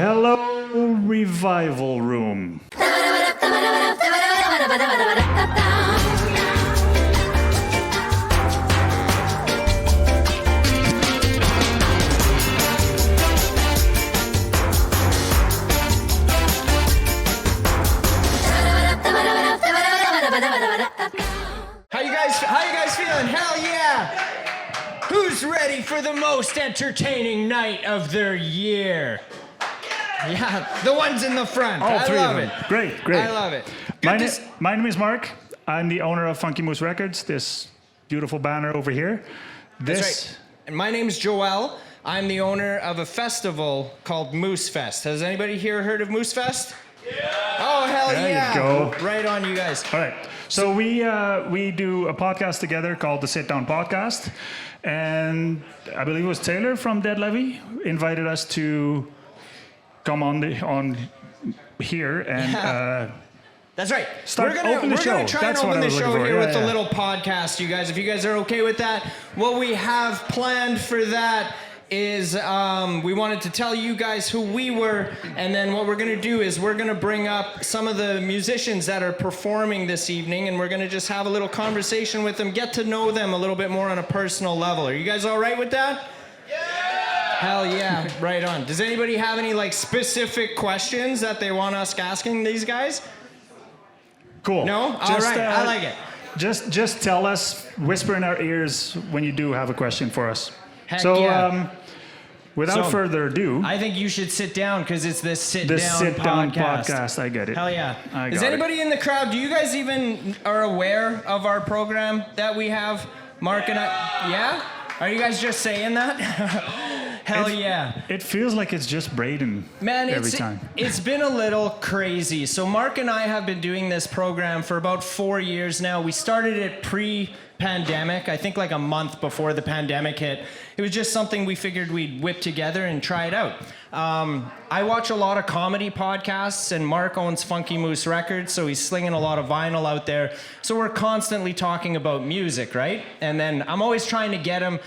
Hello, Revival Room. How you guys feeling? Hell yeah! Who's ready for the most entertaining night of their year? Yeah, the ones in the front. All three I love of them. it. Great. I love it. My name is Mark. I'm the owner of Funky Moose Records, this beautiful banner over here. That's right. And my name's Joel. I'm the owner of a festival called Moosefest. Has anybody here heard of Moosefest? Yeah! Oh, hell there yeah! You go. Right on, you guys. All right. So we do a podcast together called the Sit Down Podcast, and I believe it was Tayler from Dead Levee invited us to come on here and that's right. We're gonna try and open the show here with a little podcast, you guys. If you guys are okay with that, what we have planned for that is we wanted to tell you guys who we were, and then what we're going to do is we're going to bring up some of the musicians that are performing this evening, and we're going to just have a little conversation with them, get to know them a little bit more on a personal level. Are you guys all right with that? Yeah! Hell yeah, right on. Does anybody have any specific questions that they want us asking these guys? Cool. No? All right, I like it. Just tell us, whisper in our ears when you do have a question for us. Heck yeah. Without further ado, I think you should sit down because it's this sit down podcast. I get it. Hell yeah. Is anybody in the crowd, do you guys even are aware of our program that we have? Mark and I, yeah? Are you guys just saying that? Hell yeah. It feels like it's just Brayden every time. It's been a little crazy. So Mark and I have been doing this program for about 4 years now. We started it pre-pandemic, I think like a month before the pandemic hit. It was just something we figured we'd whip together and try it out. I watch a lot of comedy podcasts, and Mark owns Funky Moose Records, so he's slinging a lot of vinyl out there. So we're constantly talking about music, right? And then I'm always trying to get him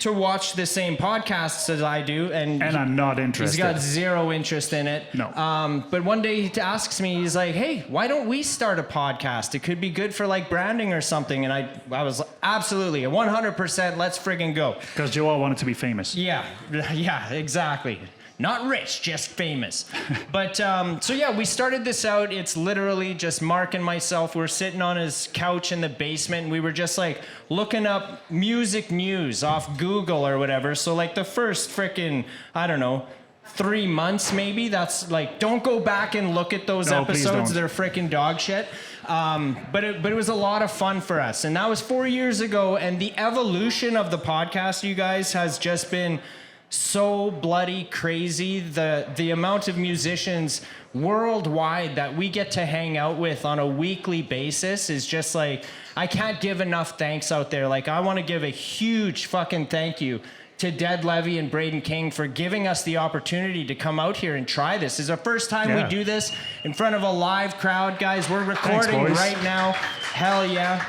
to watch the same podcasts as I do, and I'm not interested. He's got zero interest in it. No. But one day he asks me, he's like, "Hey, why don't we start a podcast? It could be good for branding or something." And I was like, absolutely, 100%. Let's friggin' go. Because Joel wanted to be famous. Yeah, exactly. Not rich, just famous. But, so yeah, we started this out. It's literally just Mark and myself. We're sitting on his couch in the basement, and we were just looking up music news off Google or whatever. So the first frickin', I don't know, 3 months maybe. That's don't go back and look at those episodes. They're frickin' dog shit. But it was a lot of fun for us. And that was 4 years ago. And the evolution of the podcast, you guys, has just been so bloody crazy. The amount of musicians worldwide that we get to hang out with on a weekly basis is just I can't give enough thanks out there. I want to give a huge fucking thank you to Dead Levee and Brayden King for giving us the opportunity to come out here and try this. It's the first time we do this in front of a live crowd, guys. We're recording right now. Hell yeah.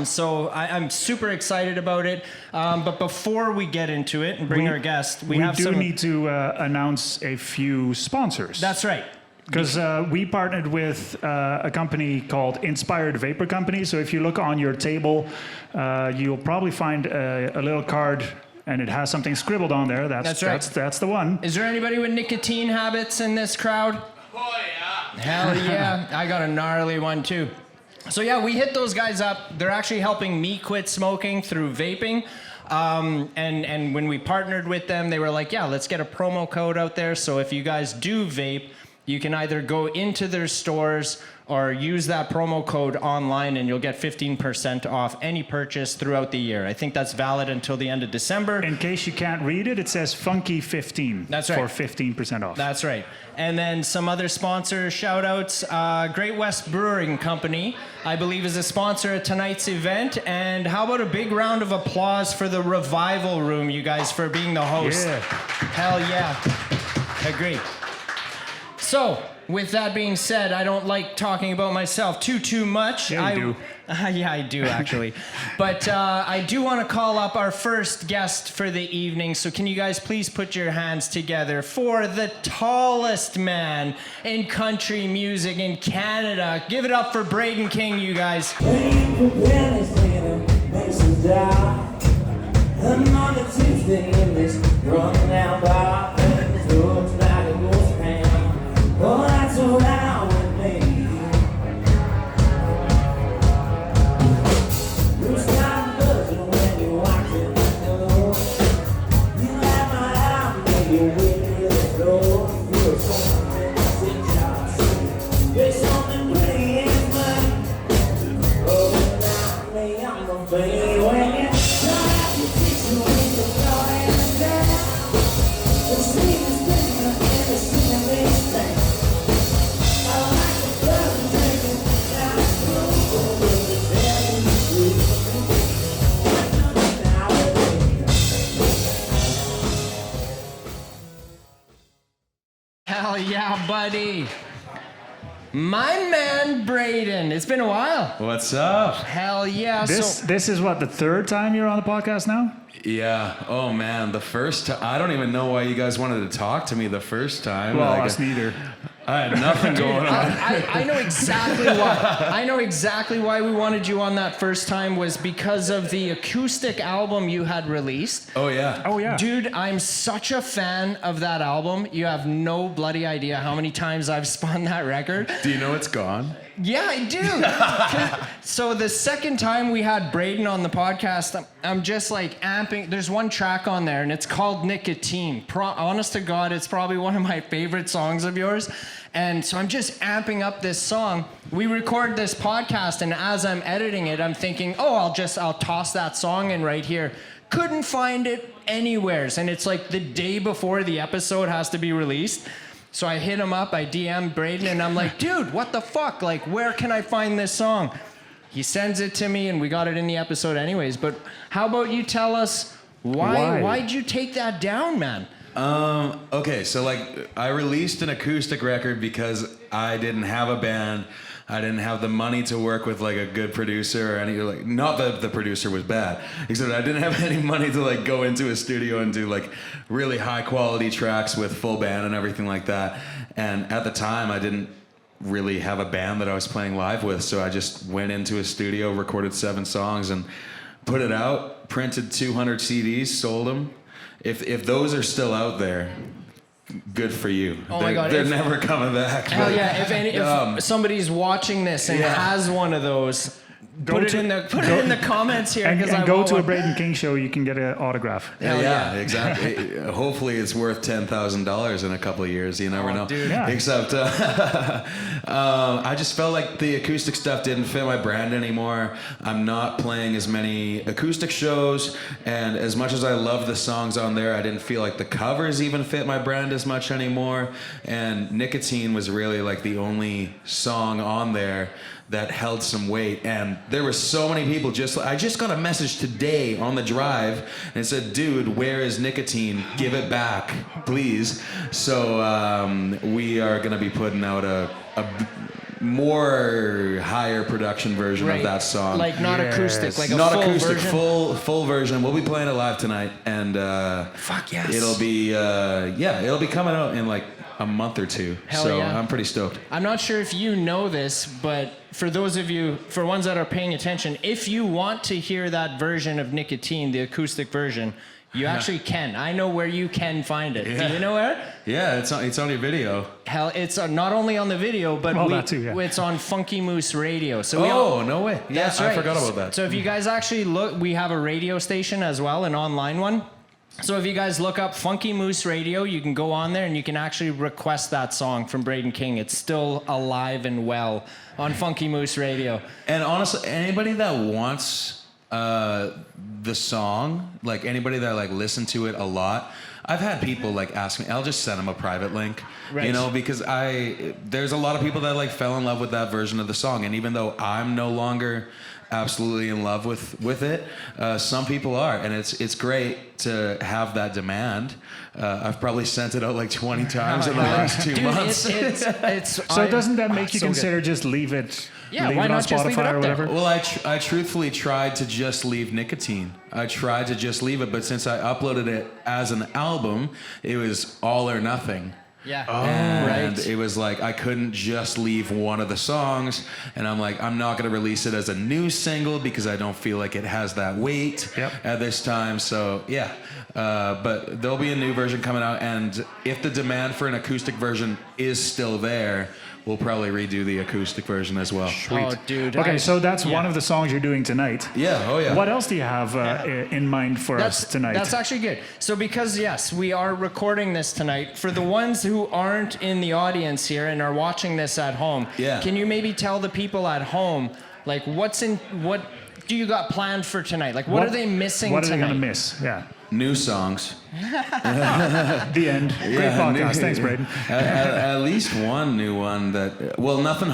So I'm super excited about it. But before we get into it and bring our guest, we need to announce a few sponsors. That's right. Because we partnered with a company called Inspired Vapor Company. So if you look on your table, you'll probably find a little card, and it has something scribbled on there. That's right. That's the one. Is there anybody with nicotine habits in this crowd? Oh yeah. Hell yeah. I got a gnarly one too. So yeah, we hit those guys up. They're actually helping me quit smoking through vaping. And when we partnered with them, they were like, yeah, let's get a promo code out there. So if you guys do vape, you can either go into their stores or use that promo code online, and you'll get 15% off any purchase throughout the year. I think that's valid until the end of December. In case you can't read it, it says Funky 15. That's right. For 15% off. That's right. And then some other sponsor shout-outs. Great West Brewing Company, I believe, is a sponsor at tonight's event. And how about a big round of applause for the Revival Room, you guys, for being the host. Yeah. Hell yeah. Agree. So, with that being said, I don't like talking about myself too much. Yeah, you do. Yeah, I do actually. But I do want to call up our first guest for the evening. So can you guys please put your hands together for the tallest man in country music in Canada. Give it up for Brayden King, you guys. Another Tuesday in this running out bar, things looks like a ghost town. Oh, that's around with me. You start buzzing when you watch it. You have my eye, maybe you wait till it's low. You're something that's in there's something pretty in mine. Oh, now me, I'm gonna fade away. Hell yeah, buddy. My man Brayden. It's been a while. What's up? Hell yeah. This is what, the third time you're on the podcast now? Yeah. Oh man, the first time. I don't even know why you guys wanted to talk to me the first time. Well, us neither. I had nothing going on. I know exactly why. I know exactly why we wanted you on that first time was because of the acoustic album you had released. Oh yeah. Oh yeah. Dude, I'm such a fan of that album. You have no bloody idea how many times I've spun that record. Do you know it's gone? Yeah, I do. So the second time we had Brayden on the podcast, I'm just like amping. There's one track on there, and it's called Nicotine. Honest to God, it's probably one of my favorite songs of yours. And so I'm just amping up this song. We record this podcast, and as I'm editing it, I'm thinking, oh, I'll toss that song in right here. Couldn't find it anywheres, and it's like the day before the episode has to be released. So I hit him up, I DM Brayden, and I'm like, dude, what the fuck? Like, where can I find this song? He sends it to me, and we got it in the episode anyways. But how about you tell us why'd you take that down, man? Okay, so like I released an acoustic record because I didn't have a band. I didn't have the money to work with like a good producer or any like, not that the producer was bad, except I didn't have any money to like go into a studio and do like really high quality tracks with full band and everything like that. And at the time I didn't really have a band that I was playing live with, so I just went into a studio, recorded 7 songs and put it out, printed 200 CDs, sold them. If those are still out there, good for you. Oh my God, they're never coming back. Hell yeah! If somebody's watching this and has one of those, put it in the comments here. And go to a Brayden King show. You can get an autograph. Yeah, exactly. Hopefully, it's worth $10,000 in a couple of years. You never know. Dude. Yeah. Except, I just felt like the acoustic stuff didn't fit my brand anymore. I'm not playing as many acoustic shows, and as much as I love the songs on there, I didn't feel like the covers even fit my brand as much anymore. And Nicotine was really like the only song on there that held some weight. And there were so many people I just got a message today on the drive and it said, dude, where is Nicotine? Give it back, please. So we are gonna be putting out a more higher production version of that song. Like not acoustic, like a not full acoustic, version. full version. We'll be playing it live tonight, and fuck yes. it'll be it'll be coming out in like a month or two. Hell so yeah. I'm pretty stoked. I'm not sure if you know this, but for those of you, for ones that are paying attention, if you want to hear that version of Nicotine, the acoustic version, you actually can. I know where you can find it. Yeah. Do you know where? Yeah, it's on your video. Hell, it's not only on the video, but that too, yeah. It's on Funky Moose Radio. So No way. Yeah, that's right. I forgot about that. So if you guys actually look, we have a radio station as well, an online one. So if you guys look up Funky Moose Radio, you can go on there and you can actually request that song from Brayden King. It's still alive and well on Funky Moose Radio. And honestly, anybody that wants the song, like anybody that like listened to it a lot, I've had people like ask me, I'll just send them a private link, right. You know, because there's a lot of people that like fell in love with that version of the song. And even though I'm no longer absolutely in love with it. Some people are, and it's great to have that demand. I've probably sent it out like 20 times in the last 2 months. So doesn't that make you consider just leave it? Yeah, leave why it on not just leave it Spotify up or there? whatever? Well, I truthfully tried to just leave Nicotine. I tried to just leave it, but since I uploaded it as an album, it was all or nothing. Yeah. And right. it was like I couldn't just leave one of the songs, and I'm like, I'm not going to release it as a new single because I don't feel like it has that weight at this time. So yeah, but there'll be a new version coming out, and if the demand for an acoustic version is still there, we'll probably redo the acoustic version as well. Oh, dude. Okay, so that's one of the songs you're doing tonight. Yeah, oh yeah. What else do you have in mind for us tonight? That's actually good. So because, yes, we are recording this tonight, for the ones who aren't in the audience here and are watching this at home, can you maybe tell the people at home, like, what do you got planned for tonight? Like, what are they missing tonight? What are they going to miss? Yeah. New songs. The end. Great podcast. Thanks, Brayden. At least one new one that, well, nothing,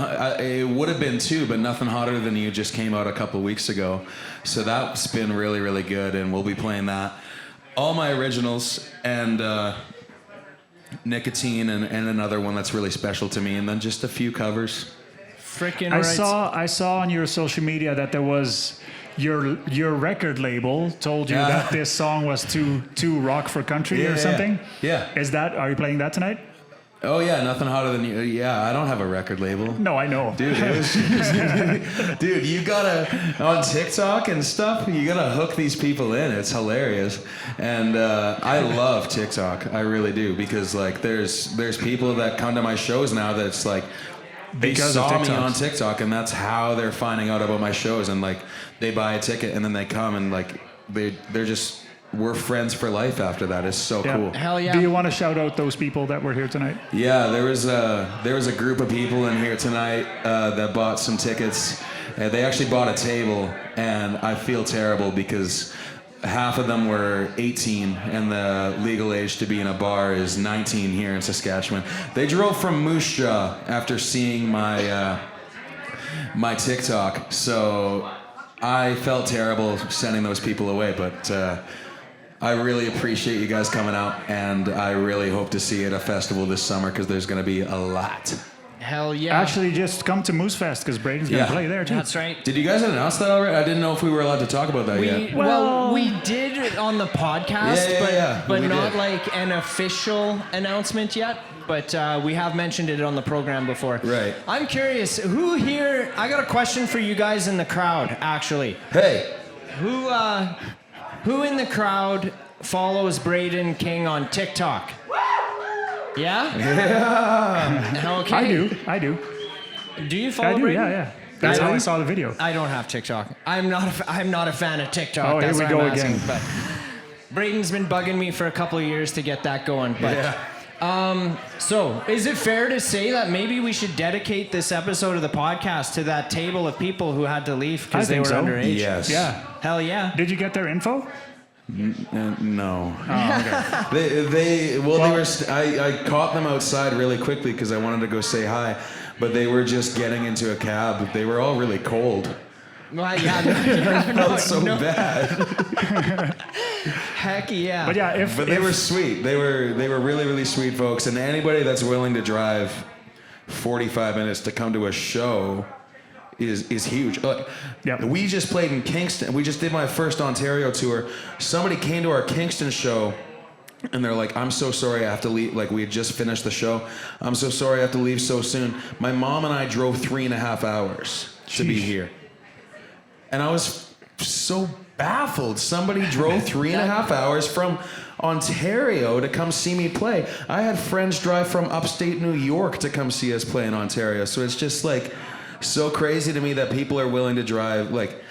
it would have been two, but Nothing Hotter Than You just came out a couple weeks ago. So that's been really, really good, and we'll be playing that. All my originals, and Nicotine, and another one that's really special to me, and then just a few covers. Freaking I saw on your social media that there was your record label told you that this song was too rock for country or something. Yeah. Are you playing that tonight? Oh yeah, Nothing Hotter Than You. Yeah, I don't have a record label. No, I know. Dude, it was dude, you gotta, on TikTok and stuff, you gotta hook these people in. It's hilarious. And I love TikTok. I really do, because like there's people that come to my shows now that's like, they saw me on TikTok, and that's how they're finding out about my shows, and like they buy a ticket and then they come, and like we're friends for life after that. It's so cool. Hell yeah. Do you want to shout out those people that were here tonight? Yeah, there was a group of people in here tonight that bought some tickets. They actually bought a table, and I feel terrible because half of them were 18, and the legal age to be in a bar is 19 here in Saskatchewan. They drove from Moose Jaw after seeing my my TikTok, so I felt terrible sending those people away, but I really appreciate you guys coming out, and I really hope to see you at a festival this summer, because there's going to be a lot. Hell yeah. Actually, just come to Moosefest, because Brayden's going to play there too. That's right. Did you guys announce that already? I didn't know if we were allowed to talk about that yet. Well, we did on the podcast, but we not did. like an official announcement yet. But we have mentioned it on the program before. Right. I'm curious, who here, I got a question for you guys in the crowd, actually. Hey. Who in the crowd follows Brayden King on TikTok? Yeah? Yeah. Okay. I do. Do you follow I do, Brayden? yeah. That's how I saw the video. I don't have TikTok. I'm not a fan of TikTok. Oh, That's here we why go I'm asking, again. But Brayden's been bugging me for a couple of years to get that going. But so is it fair to say that maybe we should dedicate this episode of the podcast to that table of people who had to leave because they were underage? Yes. Yeah. Hell yeah. Did you get their info? No. Oh, okay. They were. I caught them outside really quickly because I wanted to go say hi, but they were just getting into a cab. They were all really cold. Well, yeah. I felt so bad. Heck yeah. But yeah, But they were sweet. They were really, really sweet folks. And anybody that's willing to drive 45 minutes to come to a show is huge. We just played in Kingston. We just did my first Ontario tour. Somebody came to our Kingston show, and they're like, I'm so sorry I have to leave. Like, we had just finished the show. I'm so sorry I have to leave so soon. My mom and I drove 3.5 hours to be here. And I was so baffled. Somebody drove 3.5 hours from Ontario to come see me play. I had friends drive from upstate New York to come see us play in Ontario. So it's just like so crazy to me that people are willing to drive. Like,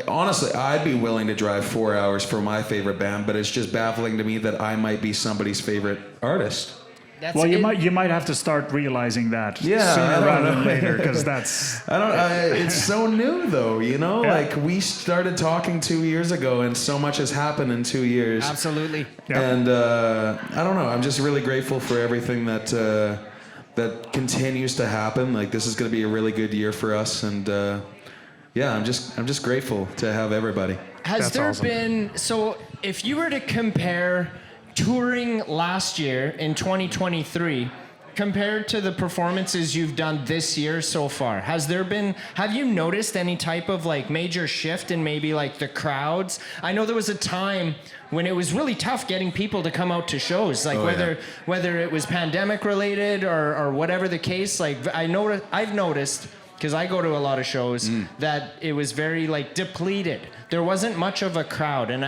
honestly, I'd be willing to drive 4 hours for my favorite band, but it's just baffling to me that I might be somebody's favorite artist. You might have to start realizing that sooner rather than later, because that's. It's so new though, you know. Yeah. Like, we started talking 2 years ago, and so much has happened in 2 years. Absolutely. Yeah. And I don't know. I'm just really grateful for everything that that continues to happen. Like, this is going to be a really good year for us, and yeah, I'm just grateful to have everybody. Has That's there awesome. been, so if you were to compare touring last year in 2023 compared to the performances you've done this year so far, have you noticed any type of like major shift in maybe like the crowds? I know there was a time when it was really tough getting people to come out to shows, like whether it was pandemic related or whatever the case. Like I've noticed, because I go to a lot of shows, that it was very like depleted. There wasn't much of a crowd, and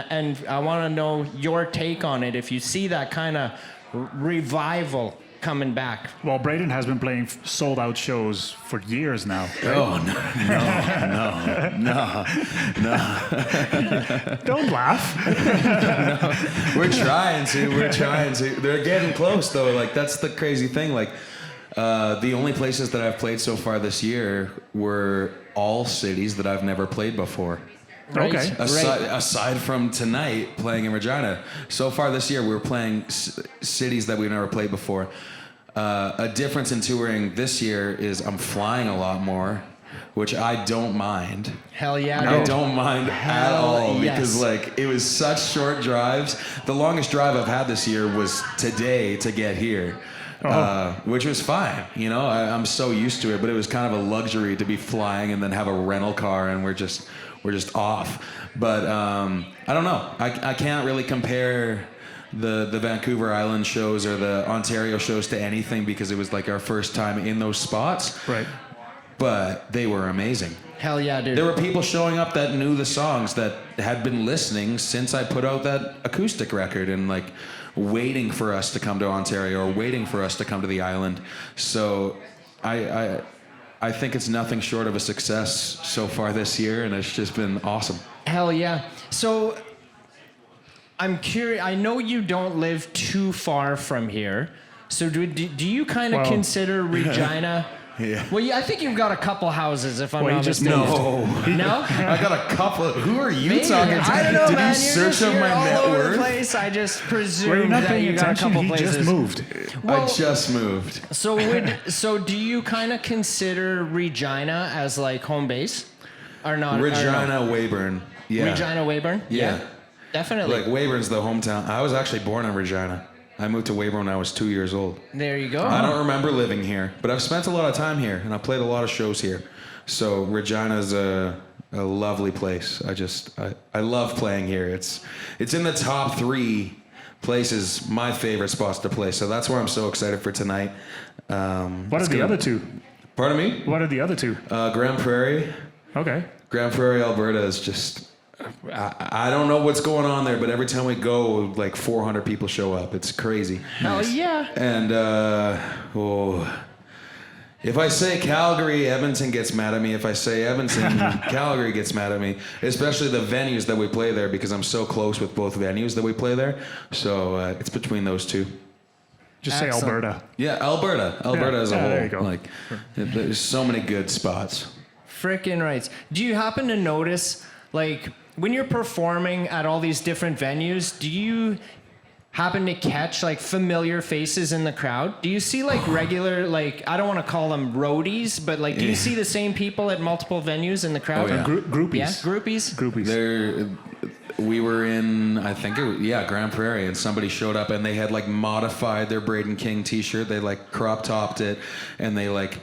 I want to know your take on it. If you see that kind of revival coming back. Well, Brayden has been playing sold-out shows for years now. Oh no. Don't laugh. We're trying to. They're getting close though. Like that's the crazy thing. Like the only places that I've played so far this year were all cities that I've never played before. Right? Okay. Aside from tonight playing in Regina, so far this year we're playing cities that we've never played before. A difference in touring this year is I'm flying a lot more, which I don't mind. Hell yeah, I dude. don't mind at all because like it was such short drives. The longest drive I've had this year was today to get here. Which was fine, you know. I'm so used to it, but it was kind of a luxury to be flying and then have a rental car, and we're just off. But I don't know. I can't really compare the Vancouver Island shows or the Ontario shows to anything because it was like our first time in those spots. Right. But they were amazing. Hell yeah, dude. There were people showing up that knew the songs, that had been listening since I put out that acoustic record, and like waiting for us to come to Ontario or waiting for us to come to the island. So I think it's nothing short of a success so far this year, and it's just been awesome. Hell yeah. So I'm curious, I know you don't live too far from here. So do you kind of consider Regina? Yeah. Well, yeah, I think you've got a couple houses, if I'm Well, not you just mistaken. No. No? I got a couple. Who are you Maybe. talking to? I don't know, Did man. you You're search just up my all net over the worth? place. I just Were you presumed not that paying you got a attention? couple He places. just moved. Well, I just moved. So do you kind of consider Regina as like home base, or not? Regina, Weyburn. Yeah. Regina, Weyburn. Yeah. Definitely. Like Weyburn's the hometown. I was actually born in Regina. I moved to Weyburn when I was 2 years old. There you go. I don't remember living here, but I've spent a lot of time here, and I played a lot of shows here. So Regina's a lovely place. I love playing here. It's in the top 3 places, my favorite spots to play. So that's where I'm so excited for tonight. What are the other two? Pardon me? What are the other two? Grand Prairie. Okay. Grand Prairie, Alberta is just... I don't know what's going on there, but every time we go, like 400 people show up. It's crazy. Hell yeah. And if I say Calgary, Edmonton gets mad at me. If I say Edmonton, Calgary gets mad at me. Especially the venues that we play there, because I'm so close with both venues that we play there. So it's between those two. Just say Excellent. Alberta. Yeah, Alberta as a whole. There you go. Like, there's so many good spots. Frickin' rights. Do you happen to notice, like, when you're performing at all these different venues, do you happen to catch like familiar faces in the crowd? Do you see like regular, like, I don't want to call them roadies, but like, do you see the same people at multiple venues in the crowd? Oh, yeah. Groupies. Yeah, groupies. Groupies. We were in, I think Grand Prairie, and somebody showed up and they had like modified their Brayden King t-shirt. They like crop topped it, and they like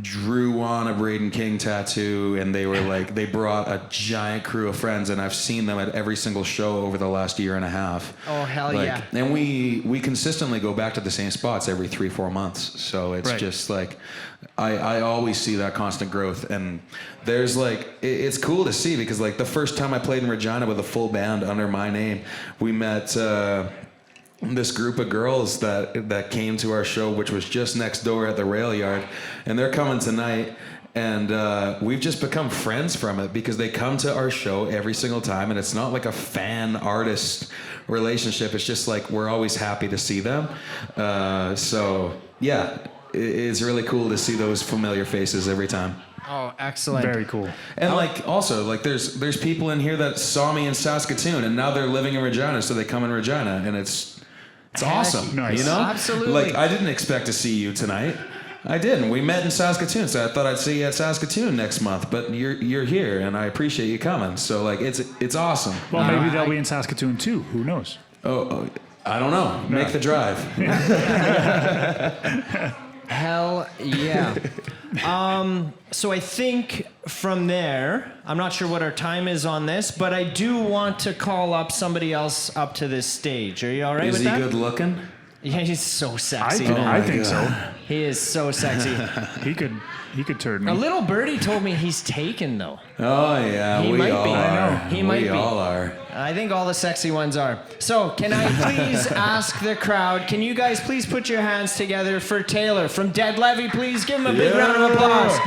drew on a Brayden King tattoo, and they were like, they brought a giant crew of friends, and I've seen them at every single show over the last year and a half. Oh, hell Like, yeah. And we consistently go back to the same spots every 3-4 months. So it's Right. just like, I always see that constant growth. And there's like, it's cool to see, because like the first time I played in Regina with a full band under my name, we met this group of girls that came to our show, which was just next door at the rail yard, and they're coming tonight. And we've just become friends from it, because they come to our show every single time, and it's not like a fan-artist relationship. It's just like, we're always happy to see them. So yeah, it's really cool to see those familiar faces every time. Oh, excellent. Very cool. And like, also, like, there's people in here that saw me in Saskatoon, and now they're living in Regina, so they come in Regina, and it's awesome. Nice. You know? Absolutely. Like, I didn't expect to see you tonight. I didn't. We met in Saskatoon, so I thought I'd see you at Saskatoon next month. But you're here, and I appreciate you coming. So like, it's awesome. Well, maybe they'll be in Saskatoon too. Who knows? Oh, I don't know. Make the drive. Hell yeah. So I think from there, I'm not sure what our time is on this, but I do want to call up somebody else up to this stage. Are you all right Is with he that? good looking? Yeah, he's so sexy. I think so. He is so sexy. He could turn me. A little birdie told me he's taken though. Oh yeah, He we might all be. are. I know. He might we be. all are. I think all the sexy ones are. So, can I please ask the crowd, can you guys please put your hands together for Tayler from Dead Levee, please? Give him a big round of applause.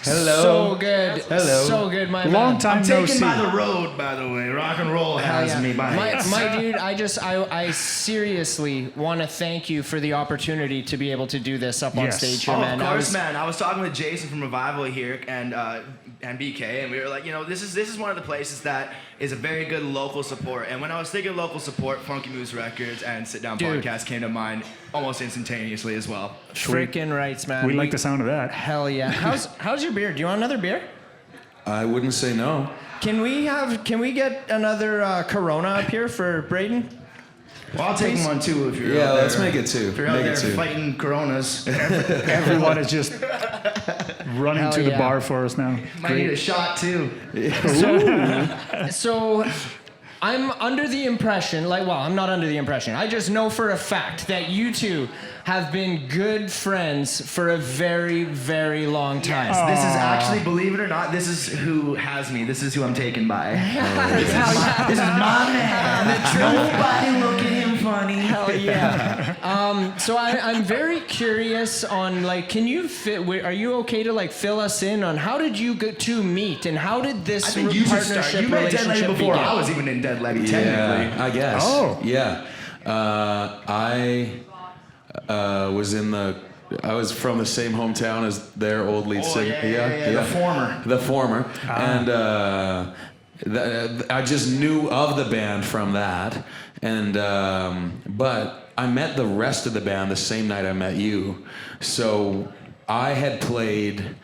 Hello. So good. Hello. So good, my Long man. time I'm no taken see. by the road, by the way. Rock and roll has me by my dude, I seriously want to thank you for the opportunity to be able to do this up on Yes. stage here, Oh, man. of course, man. I was talking with Jason from Revival here and BK, and we were like, you know, this is one of the places that is a very good local support. And when I was thinking local support, Funky Moose Records and Sit Down Dude. Podcast came to mind almost instantaneously as well. Freaking rights, man. We like the sound of that. Hell yeah. How's your beer? Do you want another beer? I wouldn't say no. Can we get another Corona up here for Brayden? Well, I'll take one too if you're Yeah, out there. let's make it two. If you're out Make there it two. fighting Coronas, Everyone is just running Hell to the yeah. bar for us now. might need a shot too. So I'm under the impression, I'm not under the impression. I just know for a fact that you two have been good friends for a very, very long time. Yes, this is actually, believe it or not, this is who has me. This is who I'm taken by. This is my man. Nobody look at him funny. Hell yeah. So I'm very curious on like, can you are you okay to like fill us in on how did you two meet and how did this I think you should start. partnership You met Dead Levee relationship before begin? I was even in Dead Levee, Yeah, technically. I guess. Oh. Yeah. I was from the same hometown as their old lead singer. Yeah. The former. The former. And I just knew of the band from that. And but I met the rest of the band the same night I met you. So I had played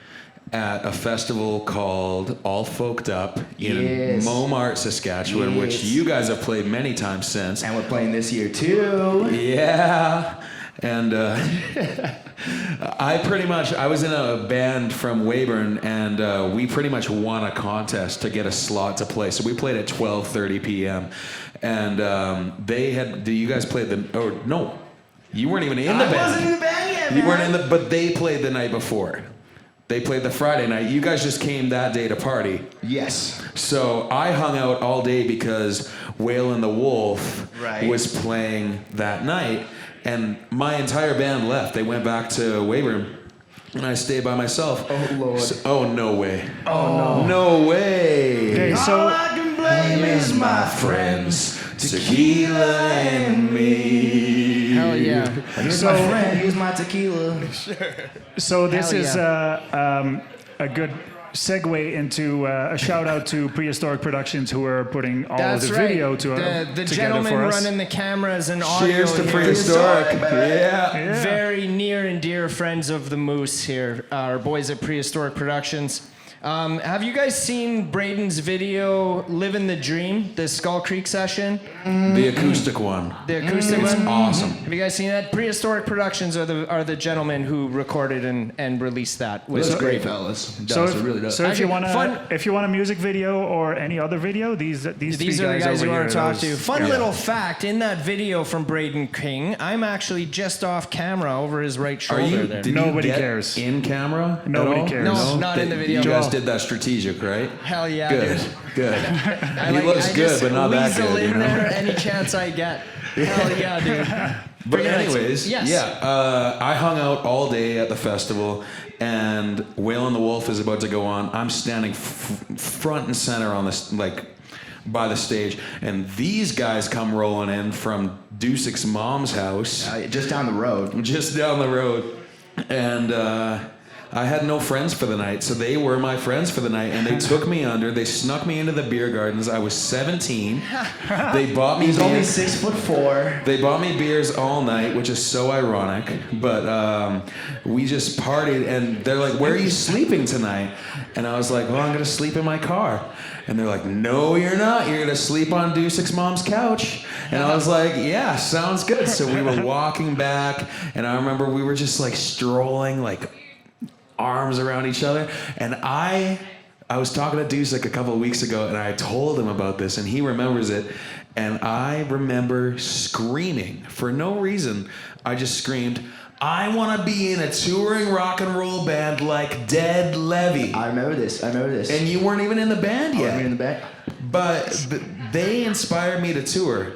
at a festival called All Folked Up in Momart, Saskatchewan, which you guys have played many times since. And we're playing this year too. Yeah. And I was in a band from Weyburn, and we pretty much won a contest to get a slot to play. So we played at 12:30 p.m. And you guys played no, you weren't even in the band. I wasn't in the band yet, man. You weren't in but they played the night before. They played the Friday night. You guys just came that day to party. Yes. So I hung out all day because Whale and the Wolf was playing that night. And my entire band left. They went back to Weyburn, and I stayed by myself. Oh, Lord. No way. Oh, no. No way. Okay, so All I can blame is my friends, tequila and me. Hell yeah. Here's my friend, here's my tequila. So this Hell is a good segue into a shout out to Prehistoric Productions who are putting all That's of the right. video The together gentleman for us. running the cameras and audio. Cheers to here. Prehistoric. Yeah. Very near and dear friends of the Moose here, our boys at Prehistoric Productions. Have you guys seen Brayden's video, Living the Dream, the Skull Creek session? The acoustic one. The acoustic It's one? awesome. Have you guys seen that? Prehistoric Productions are the gentlemen who recorded and released that. Looks great, fellas. It does, it really does. So if you want Fun- a music video or any other video, these These three are the guys over you want here, to talk those- to. Fun yeah. little fact, in that video from Brayden King, I'm actually just off camera over his right Are shoulder you? there. Did Nobody you get cares. in camera? at Nobody all? cares. No, not in the video. You guys did that strategic, right? Hell yeah, Good. dude. Good. I He looks I good, just but not that weasel good. in You know? there any chance I get. Hell yeah, dude. But Bring it on. anyways, Yes. I hung out all day at the festival, and Whale and the Wolf is about to go on. I'm standing front and center on this, like, by the stage, and these guys come rolling in from Dusic's mom's house, Just down the road. just down the road, and I had no friends for the night, so they were my friends for the night, and they took me under. They snuck me into the beer gardens. I was 17. They bought me He's only beers. 6'4". They bought me beers all night, which is so ironic. But we just partied, and they're like, "Where are you sleeping tonight?" And I was like, "Well, I'm gonna sleep in my car." And they're like, "No, you're not. You're gonna sleep on Dusic's mom's couch." And I was like, "Yeah, sounds good." So we were walking back, and I remember we were just like strolling, like arms around each other, and I was talking to Dusic a couple of weeks ago, and I told him about this, and he remembers it, and I remember screaming for no reason. I just screamed, "I want to be in a touring rock and roll band like Dead Levee." I remember this. And you weren't even in the band yet. in the back. But they inspired me to tour.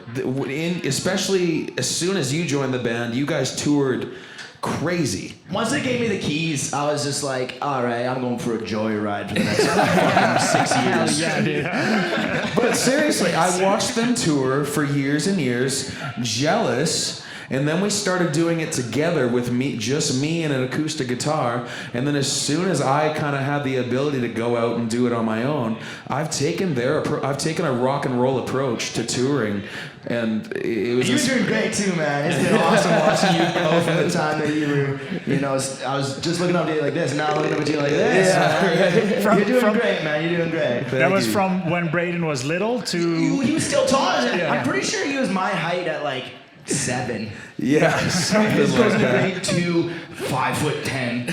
Especially as soon as you joined the band, you guys toured crazy. Once they gave me the keys, I was just like, all right, I'm going for a joyride for the next fucking 6 years. Yeah, dude. But seriously, I watched them tour for years and years, jealous, and then we started doing it together with just me and an acoustic guitar, and then as soon as I kind of had the ability to go out and do it on my own, I've taken a rock and roll approach to touring, and it was You're doing great too, man. It's been awesome watching you go from the time that you were, I was just looking up to you like this, and now looking up at you like this. From- You're doing from- great, man. You're doing great. That was from when Brayden was little to. He was still taller than Yeah. I'm pretty sure he was my height at like 7. yeah, something This goes like to that. grade 2, 5'10".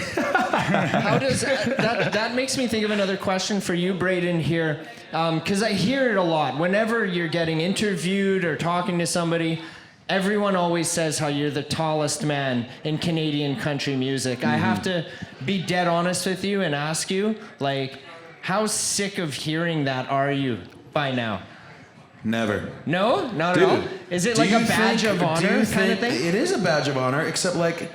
How does that makes me think of another question for you, Brayden, here, because I hear it a lot. Whenever you're getting interviewed or talking to somebody, everyone always says how you're the tallest man in Canadian country music. I have to be dead honest with you and ask you, like, how sick of hearing that are you by now? Never. No, not Dude, at all. Is it like a badge of honor kind of thing? It is a badge of honor, except like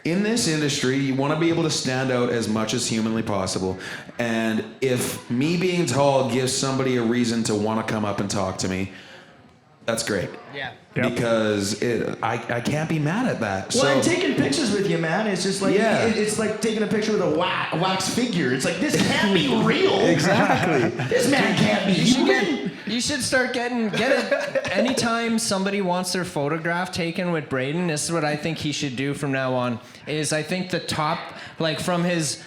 in this industry, you want to be able to stand out as much as humanly possible. And if me being tall gives somebody a reason to want to come up and talk to me, that's great. Yeah. Yep. Because I can't be mad at that. Well, and taking pictures with you, man, it's just like it's like taking a picture with a wax figure. It's like, this can't be real. Exactly. This man can't be human. You should start get it. Anytime somebody wants their photograph taken with Brayden, this is what I think he should do from now on. Is I think the top, like from his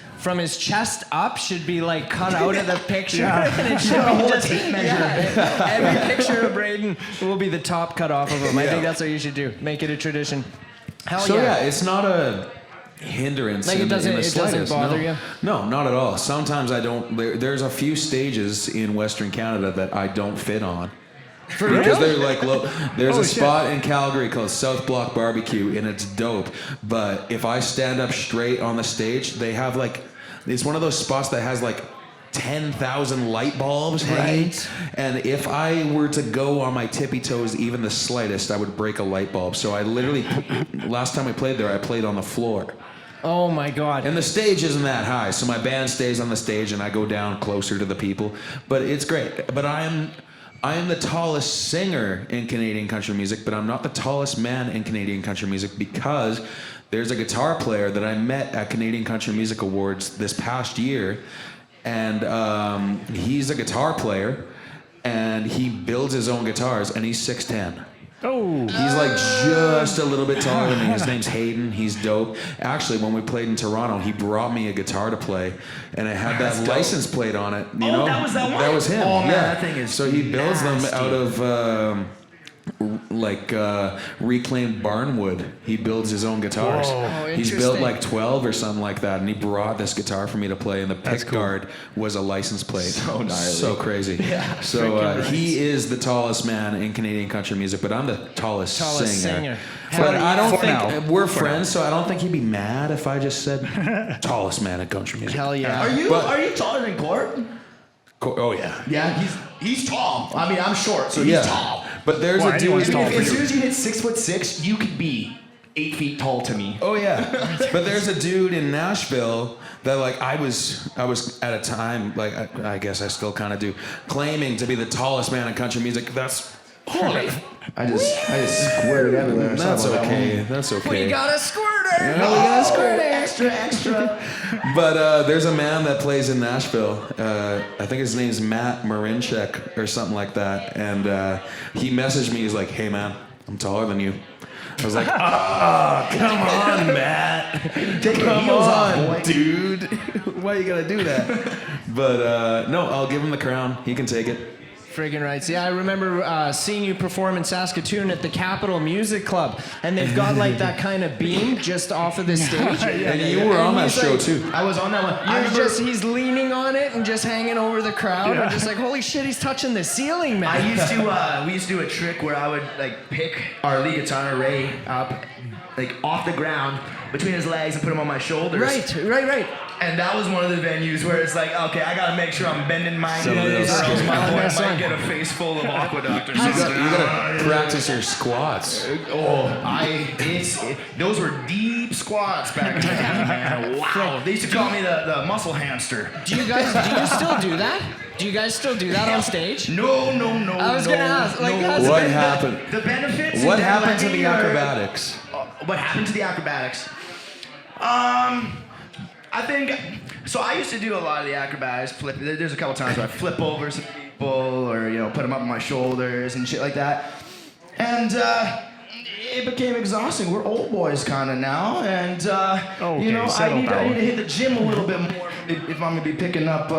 chest up, should be like cut out of the picture, and it should be just every picture of Brayden will be the top cut off of him. I think that's what you should do. Make it a tradition. Hell So yeah. it's not a hindrance. Like in it doesn't the slightest. bother no. you? No, not at all. Sometimes I don't. There's a few stages in Western Canada that I don't fit on. Because they're like there's a spot in Calgary called South Block Barbecue, and it's dope. But if I stand up straight on the stage, they have like, it's one of those spots that has like 10,000 light bulbs hanging. Right. And if I were to go on my tippy toes even the slightest, I would break a light bulb. So I literally, last time I played there, I played on the floor. Oh my God. And the stage isn't that high, so my band stays on the stage and I go down closer to the people. But it's great. But I am the tallest singer in Canadian country music, but I'm not the tallest man in Canadian country music because there's a guitar player that I met at Canadian Country Music Awards this past year, and he's a guitar player, and he builds his own guitars, and he's 6'10". Oh. He's like just a little bit taller than me. His name's Hayden. He's dope. Actually, when we played in Toronto, he brought me a guitar to play, and it had that license plate on it. You know? that was that one? That was him. Oh, man, yeah. that thing is So he builds nasty. them out of reclaimed barn wood. He builds his own guitars. Oh, He's built interesting. like 12 or something like that, and he brought this guitar for me to play, and the pick guard was a license plate. So gnarly. So crazy. Yeah. So he is the tallest man in Canadian country music, but I'm the tallest singer. But I don't think we're friends, so I don't think he'd be mad if I just said tallest man in country music. Hell yeah. Are you taller than Court? Oh yeah. Yeah, he's tall. I mean, I'm short, so he's tall. But there's a dude. anyone's tall for As you. soon as you hit 6'6", you could be 8 feet tall to me. Oh yeah, but there's a dude in Nashville that like I was at a time, like I guess I still kind of do, claiming to be the tallest man in country music. That's holy. I just squirted everywhere. That's okay. That's okay. We got a squirter. Extra. But there's a man that plays in Nashville. I think his name's Matt Marinchek or something like that. And he messaged me. He's like, "Hey man, I'm taller than you." I was like, come on, Matt. Take your Come heels off, on, boy. dude. Why you gotta do that? But no, I'll give him the crown. He can take it. Friggin' right. Yeah, I remember seeing you perform in Saskatoon at the Capitol Music Club, and they've got like that kind of beam just off of the stage. And you were on that he's show like- too. I was on that one. He's leaning on it and just hanging over the crowd. I'm just like, holy shit, he's touching the ceiling, man. We used to do a trick where I would like pick our lead guitar Ray up, like off the ground between his legs and put him on my shoulders. Right. And that was one of the venues where it's like, okay, I gotta make sure I'm bending my Somebody knees, or else else my can- boy That's might right. get a face full of aqueduct or You something. gotta practice your squats. Those were deep squats back then, man. Wow. They used to call me the muscle hamster. Do you still do that? Do you guys still do that on stage? No. I was gonna ask, like, how's What it- happened? The benefits. What in happened to deadlifting the are- acrobatics? What happened to the acrobatics? I think so. I used to do a lot of the acrobatics. There's a couple times where I flip over some people, or put them up on my shoulders and shit like that. And it became exhausting. We're old boys kind of now, and I settle need down. to hit the gym a little bit more if I'm gonna be picking up.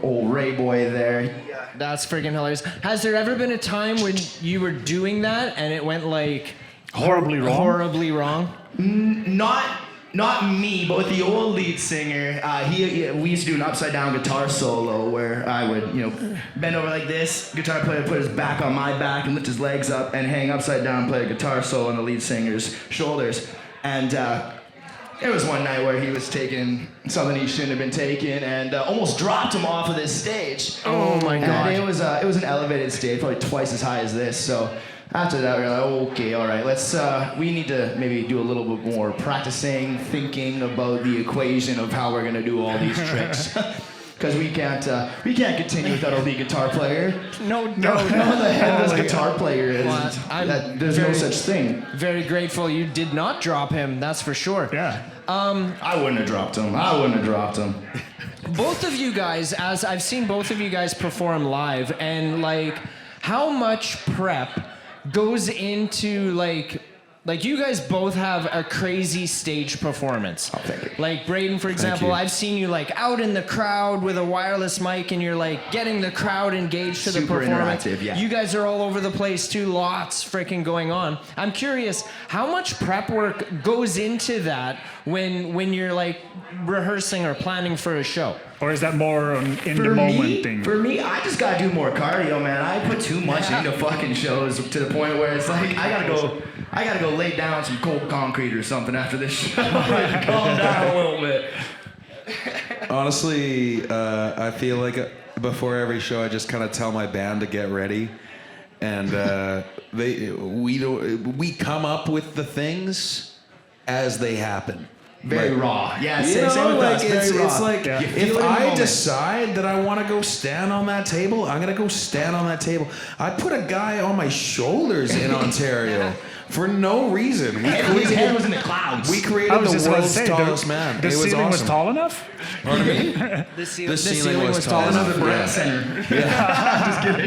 Old Ray boy there. That's freaking hilarious. Has there ever been a time when you were doing that and it went like Horribly wrong. Not me, but with the old lead singer, we used to do an upside down guitar solo where I would, bend over like this. Guitar player would put his back on my back and lift his legs up and hang upside down and play a guitar solo on the lead singer's shoulders. And There was one night where he was taking something he shouldn't have been taking and almost dropped him off of this stage. Oh my God. And it was an elevated stage, probably twice as high as this. So after that, we were like, okay, all right, we need to maybe do a little bit more practicing, thinking about the equation of how we're gonna do all these tricks. Because we can't continue without a lead guitar player. No. The headless guitar player is. Well, there's no such thing. Very grateful you did not drop him, that's for sure. Yeah. I wouldn't have dropped him. Both of you guys, as I've seen both of you guys perform live, and like, how much prep goes into like you guys both have a crazy stage performance. Oh, thank you. Like Brayden, for example, you. I've seen you like out in the crowd with a wireless mic and you're like getting the crowd engaged to the Super performance. interactive, yeah. You guys are all over the place too, lots freaking going on. I'm curious, how much prep work goes into that when you're like rehearsing or planning for a show? Or is that more an in-the-moment thing? For me, I just gotta do more cardio, man. I put too much into fucking shows to the point where it's like I gotta go lay down some cold concrete or something after this show. Calm down a little bit. Honestly, I feel like before every show, I just kind of tell my band to get ready, and we come up with the things as they happen. Very raw. Yeah, You same know, with like us. Very raw. it's like Yeah. You feel if it in the I moment. decide that I want to go stand on that table, I'm gonna go stand on that table. I put a guy on my shoulders in Ontario for no reason. His head was in the clouds. We created I was the just about to world's say, tallest man. the It was ceiling awesome. was tall enough? Pardon me? The ceiling was tall This enough. is the brand center.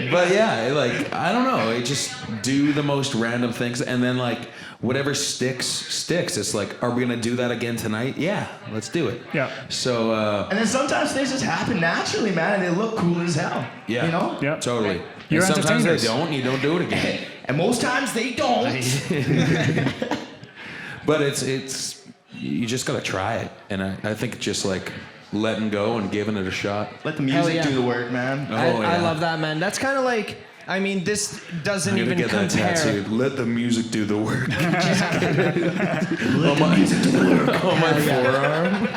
But yeah, like I don't know, it just do the most random things, and then like whatever sticks. It's like, are we gonna do that again tonight? Yeah, let's do it. Yeah. So And then sometimes things just happen naturally, man, and they look cool as hell. yeah, You know? Yeah. totally. You're And sometimes they entertainers. don't, and you don't do it again. And most times they don't. But it's you just gotta try it, and I think just like letting go and giving it a shot. Let the music yeah. do the work, man. I love that, man. That's kind of like, I mean, this doesn't I'm gonna even get that compare. tattooed. Let the music do the work. Let the music do the work. On my forearm.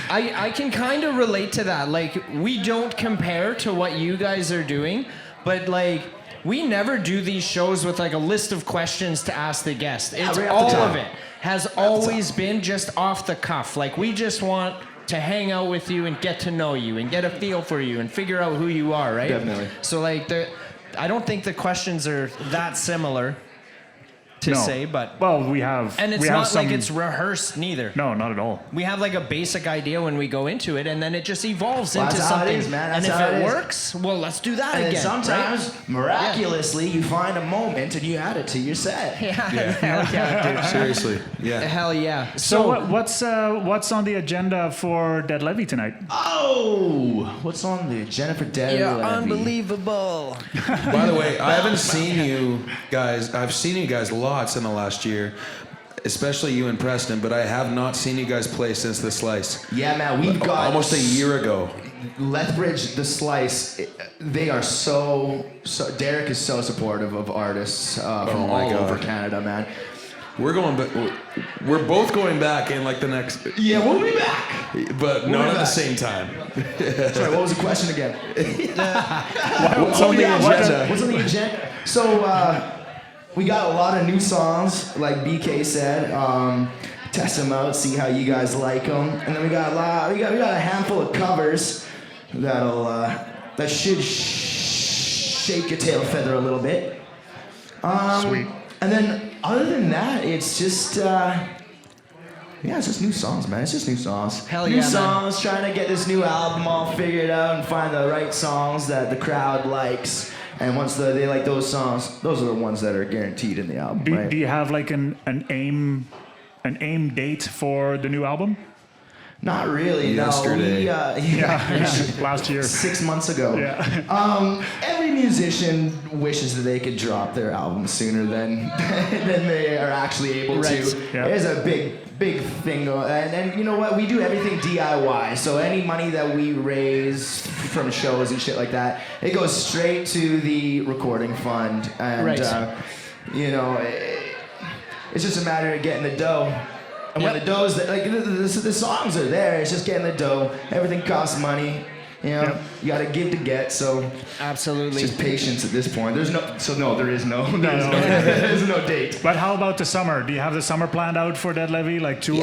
I can kind of relate to that. Like, we don't compare to what you guys are doing, but like, we never do these shows with like a list of questions to ask the guest. It's right off the all top. of it has always been just off the cuff. Like, we just want to hang out with you and get to know you and get a feel for you and figure out who you are, right? Definitely. So like, I don't think the questions are that similar to say, but Well, we have. and it's we have not some, like it's rehearsed neither. No, not at all. We have like a basic idea when we go into it, and then it just evolves Well, into that's how it something. is, man. And That's if how it it is. works, well, let's do that And then again. sometimes, miraculously, you find a moment and you add it to your set. right? Hell yeah, dude. Seriously, yeah. Hell yeah. So what's on the agenda for Dead Levee tonight? Oh, what's on the Jennifer Dead You're Levee? unbelievable. By the way, I haven't seen you guys. I've seen you guys lots in the last year, especially you and Preston. But I have not seen you guys play since the Slice. Yeah, man, we've got Almost a year ago. Lethbridge, the Slice. They are so. Derek is so supportive of artists from my all God. over Canada, man. We're going back. We're both going back in like the next, Yeah, we'll be back. but not be at the back. same time. Sorry, what was the question again? What's on the agenda? What's on the agenda? So we got a lot of new songs, like BK said. Test them out, see how you guys like them, and then we got a handful of covers that should shake your tail feather a little bit. Sweet. And then other than that, it's just it's just new songs, man. It's just new songs. Hell new yeah, man. songs, trying to get this new album all figured out and find the right songs that the crowd likes. And once they like those songs, those are the ones that are guaranteed in the album, right? Do you have like an aim date for the new album? Not really. Yesterday. No, Last year. 6 months ago. Yeah. Every musician wishes that they could drop their album sooner than they are actually able Right. to. Yeah. There's a big thing going, and you know what? We do everything DIY. So any money that we raise from shows and shit like that, it goes straight to the recording fund, and Right. it's just a matter of getting the dough. And when the dough's like the songs are there, it's just getting the dough. Everything costs money. You know, Yep. you gotta give to get. So Absolutely. it's just patience at this point. There is no date. But how about the summer? Do you have the summer planned out for Dead Levee, like tours?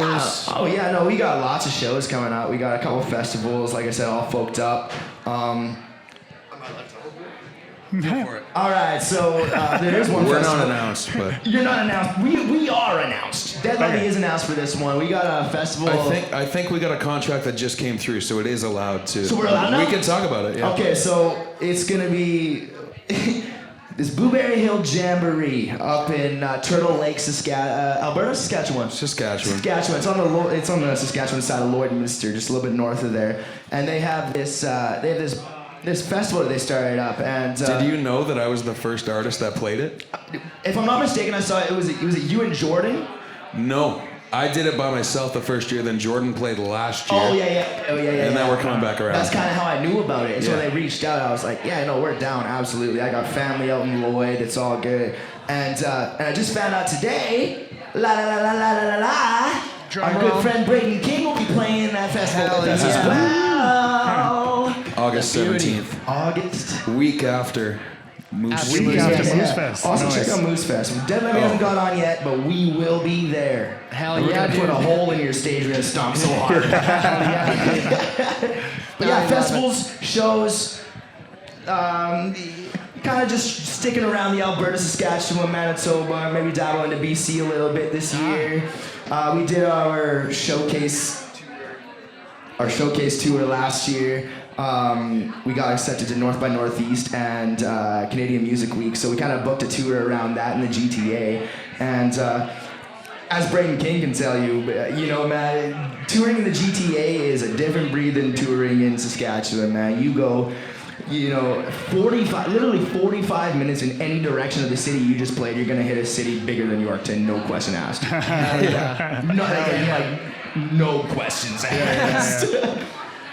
Yeah. Oh yeah, no, we got lots of shows coming up. We got a couple festivals, like I said, all folked up. All right, so there is one. We're festival. not announced, but You're not announced. We are announced. Dead Levee Okay. is announced for this one. We got a festival. I think we got a contract that just came through, so it is allowed to. So we're allowed now? We can talk about it. Yeah. Okay, so it's gonna be this Blueberry Hill Jamboree up in Turtle Lake, Alberta, Saskatchewan. Saskatchewan. It's on the Saskatchewan side of Lloydminster, just a little bit north of there. And they have this festival that they started up. And Did you know that I was the first artist that played it? if I'm not mistaken, I saw it was you and Jordan. No. I did it by myself the first year, then Jordan played last year. Oh yeah. And then we're coming back around. That's kind of how I knew about it. And so when Yeah. they reached out, I was like, yeah, no, we're down, absolutely. I got family out in Lloyd, it's all good. And I just found out today, our good friend Brayden King will be playing that festival with us as well. August 17th. August. Week after Week after Moosefest. Also Nice. check out Moosefest. Dead Levee hasn't got on yet, but we will be there. Hell And we're yeah, gonna put a dude. hole in your stage. We're gonna stomp so hard. But I yeah, love festivals, shows, kind of just sticking around the Alberta, Saskatchewan, Manitoba, maybe dabble into BC a little bit this year. We did our showcase tour last year. We got accepted to North by Northeast and Canadian Music Week, so we kind of booked a tour around that in the GTA. And as Brayden King can tell you, man, touring in the GTA is a different breed than touring in Saskatchewan, man. You go, 45 minutes in any direction of the city you just played, you're gonna hit a city bigger than Yorkton, no question asked. No questions asked.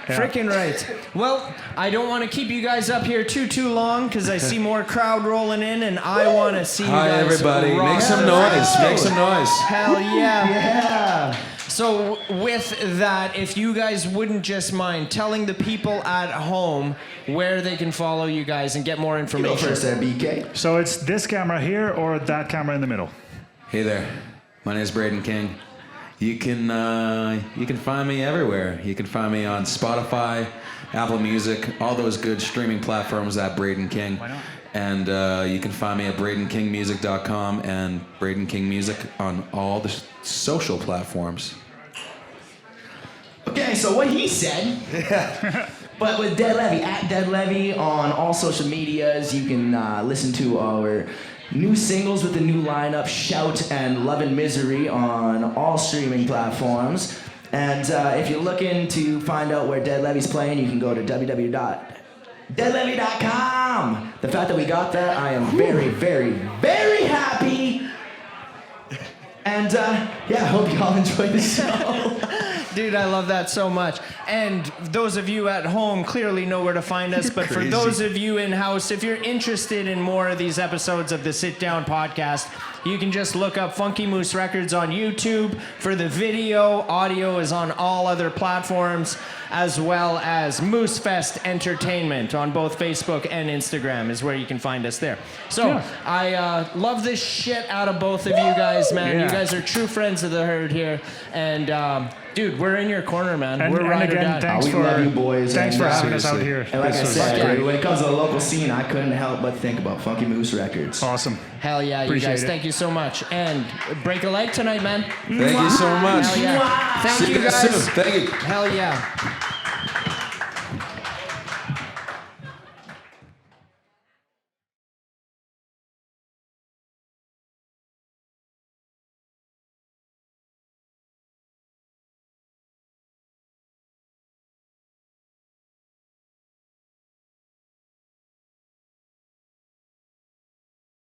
Freaking right. Well, I don't want to keep you guys up here too long because I see more crowd rolling in, and I want to see you Hi, guys everybody. rock Make some the noise. crowd. Make some noise. Hell yeah. Yeah. So with that, if you guys wouldn't just mind telling the people at home where they can follow you guys and get more Go information. first there, BK. So it's this camera here or that camera in the middle? Hey there. My name is Brayden King. You can find me everywhere. You can find me on Spotify, Apple Music, all those good streaming platforms at Brayden King. Why not? And you can find me at BraydenKingMusic.com and Brayden King Music on all the social platforms. Okay, so what he said, but with Dead Levee, at Dead Levee on all social medias, you can listen to our new singles with the new lineup, Shout and Love and Misery on all streaming platforms. And if you're looking to find out where Dead Levee's playing, you can go to www.deadlevee.com. The fact that we got that, I am very, very, very happy. And yeah, I hope you all enjoyed the show. Dude, I love that so much. And those of you at home clearly know where to find us. But for Crazy. those of you in-house, if you're interested in more of these episodes of the Sit Down Podcast, you can just look up Funky Moose Records on YouTube. For the video, audio is on all other platforms, as well as Moosefest Entertainment on both Facebook and Instagram is where you can find us there. So Yeah. I love this shit out of both of you guys, man. Yeah. You guys are true friends of the herd here. And dude, we're in your corner, man. And, We're and ride or again, die. thanks We for love you boys, Thanks and, for having us out seriously. here. And like This I was said, great. when it comes to the local scene, I couldn't help but think about Funky Moose Records. Awesome. Hell yeah, you Appreciate guys. it. Thank you so much. And break a leg tonight, man. Thank you so much. Hell yeah. Thank See you guys guys. soon. Thank you. Hell yeah.